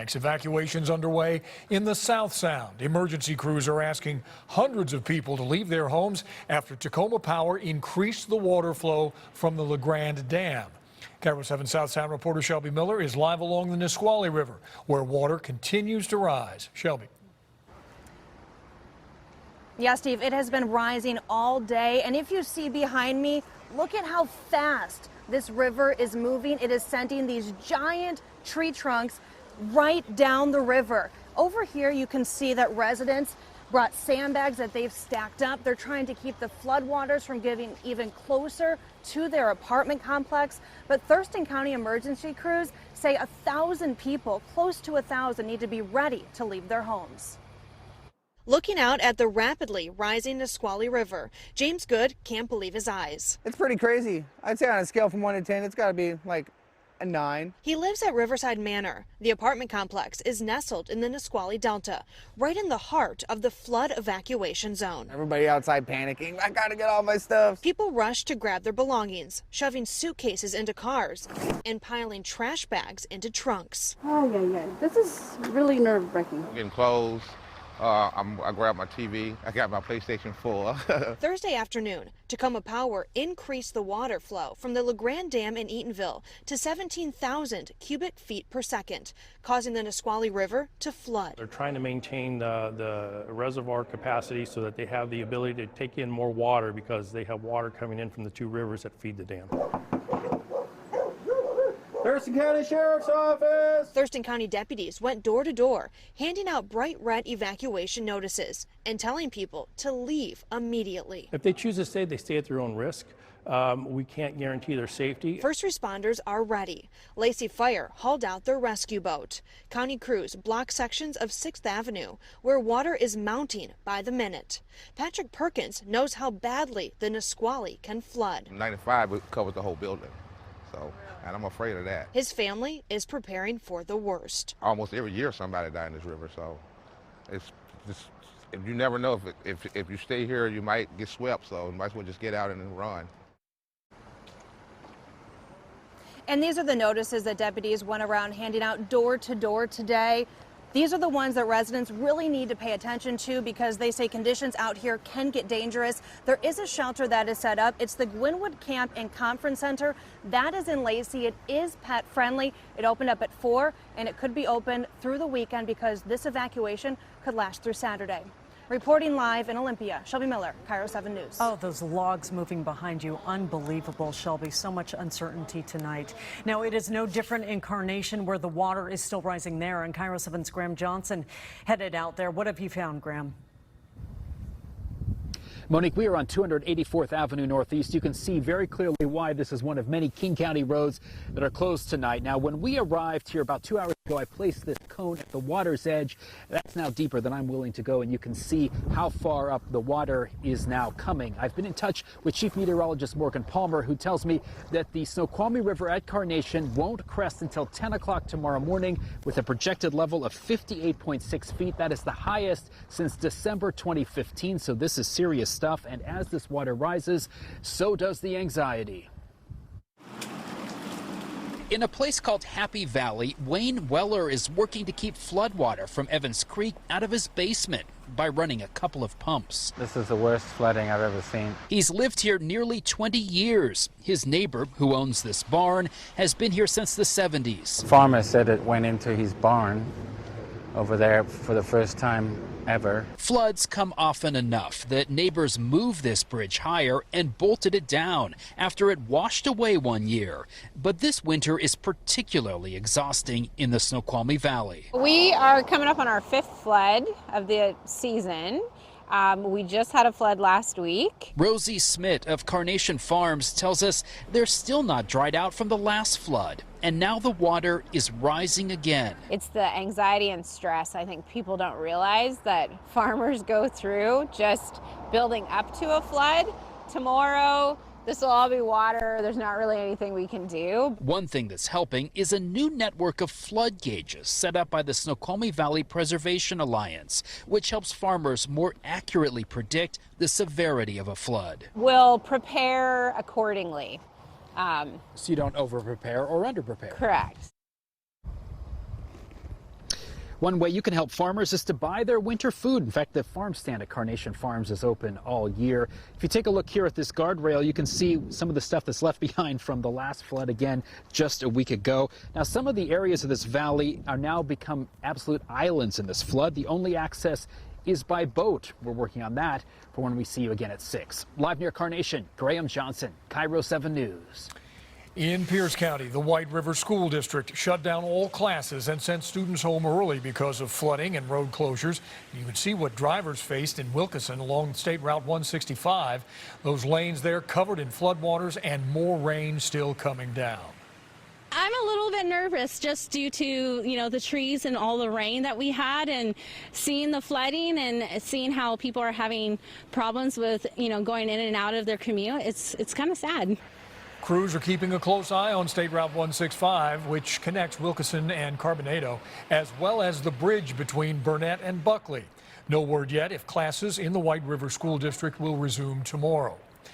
complex. Evacuations underway in the South Sound. Emergency crews are asking hundreds of people to leave their homes after Tacoma Power increased the water flow from the LeGrand Dam. KIRO 7 South Sound reporter Shelby Miller is live along the Nisqually River, where water continues to rise. Shelby. Yeah, Steve, it has been rising all day. And if you see behind me, look at how fast this river is moving. It is sending these giant tree trunks right down the river. Over here, you can see that residents brought sandbags that they've stacked up. They're trying to keep the floodwaters from getting even closer to their apartment complex. But Thurston County emergency crews say 1,000 people, close to 1,000, need to be ready to leave their homes. Looking out at the rapidly rising Nisqually River, James Good can't believe his eyes. It's pretty crazy. I'd say on a scale from 1 to 10, it's got to be like a 9. He lives at Riverside Manor. The apartment complex is nestled in the Nisqually Delta, right in the heart of the flood evacuation zone. Everybody outside panicking. I got to get all my stuff. People rush to grab their belongings, shoving suitcases into cars and piling trash bags into trunks. Oh, yeah. This is really nerve-wracking. Getting clothes. I grabbed my TV. I got my PlayStation 4. Thursday afternoon, Tacoma Power increased the water flow from the LeGrand Dam in Eatonville to 17,000 cubic feet per second, causing the Nisqually River to flood. They're trying to maintain the reservoir capacity so that they have the ability to take in more water because they have water coming in from the 2 rivers that feed the dam. Thurston County Sheriff's Office! Thurston County deputies went door to door, handing out bright red evacuation notices and telling people to leave immediately. If they choose to stay, they stay at their own risk. We can't guarantee their safety. First responders are ready. Lacey Fire hauled out their rescue boat. County crews block sections of 6th Avenue, where water is mounting by the minute. Patrick Perkins knows how badly the Nisqually can flood. 95 covered the whole building. And I'm afraid of that. His family is preparing for the worst. Almost every year somebody died in this river, so it's just, you never know if you stay here, you might get swept, so you might as well just get out and then run. And these are the notices that deputies went around handing out door to door today. These are the ones that residents really need to pay attention to because they say conditions out here can get dangerous. There is a shelter that is set up. It's the Gwynwood Camp and Conference Center. That is in Lacey. It is pet friendly. It opened up at 4 and it could be open through the weekend because this evacuation could last through Saturday. Reporting live in Olympia, Shelby Miller, KIRO 7 News. Oh, those logs moving behind you. Unbelievable, Shelby. So much uncertainty tonight. Now, it is no different in Carnation, where the water is still rising there. And KIRO 7's Graham Johnson headed out there. What have you found, Graham? Monique, we are on 284th Avenue Northeast. You can see very clearly why this is one of many King County roads that are closed tonight. Now, when we arrived here about 2 hours ago, I placed this cone at the water's edge. That's now deeper than I'm willing to go, and you can see how far up the water is now coming. I've been in touch with Chief Meteorologist Morgan Palmer, who tells me that the Snoqualmie River at Carnation won't crest until 10 o'clock tomorrow morning with a projected level of 58.6 feet. That is the highest since December 2015, so this is serious stuff. And as this water rises, so does the anxiety. In a place called Happy Valley, Wayne Weller is working to keep floodwater from Evans Creek out of his basement by running a couple of pumps. This is the worst flooding I've ever seen. He's lived here nearly 20 years. His neighbor, who owns this barn, has been here since the 70s. Farmer said it went into his barn over there for the first time ever. Floods come often enough that neighbors moved this bridge higher and bolted it down after it washed away one year. But this winter is particularly exhausting in the Snoqualmie Valley. We are coming up on our 5th flood of the season. We just had a flood last week. Rosie Smith of Carnation Farms tells us they're still not dried out from the last flood. And now the water is rising again. It's the anxiety and stress I think people don't realize that farmers go through just building up to a flood. Tomorrow, this will all be water. There's not really anything we can do. One thing that's helping is a new network of flood gauges set up by the Snoqualmie Valley Preservation Alliance, which helps farmers more accurately predict the severity of a flood. We'll prepare accordingly. So you don't over-prepare or under-prepare. Correct. One way you can help farmers is to buy their winter food. In fact, the farm stand at Carnation Farms is open all year. If you take a look here at this guardrail, you can see some of the stuff that's left behind from the last flood again just a week ago. Now, some of the areas of this valley are now become absolute islands in this flood. The only access is by boat. We're working on that for when we see you again at 6. Live near Carnation, Graham Johnson, Cairo 7 News. In Pierce County, the White River School District shut down all classes and sent students home early because of flooding and road closures. You can see what drivers faced in Wilkeson along State Route 165. Those lanes there covered in floodwaters and more rain still coming down. I'm a little bit nervous just due to, the trees and all the rain that we had, and seeing the flooding and seeing how people are having problems with, going in and out of their commute. It's kind of sad. Crews are keeping a close eye on State Route 165, which connects Wilkeson and Carbonado, as well as the bridge between Burnett and Buckley. No word yet if classes in the White River School District will resume tomorrow.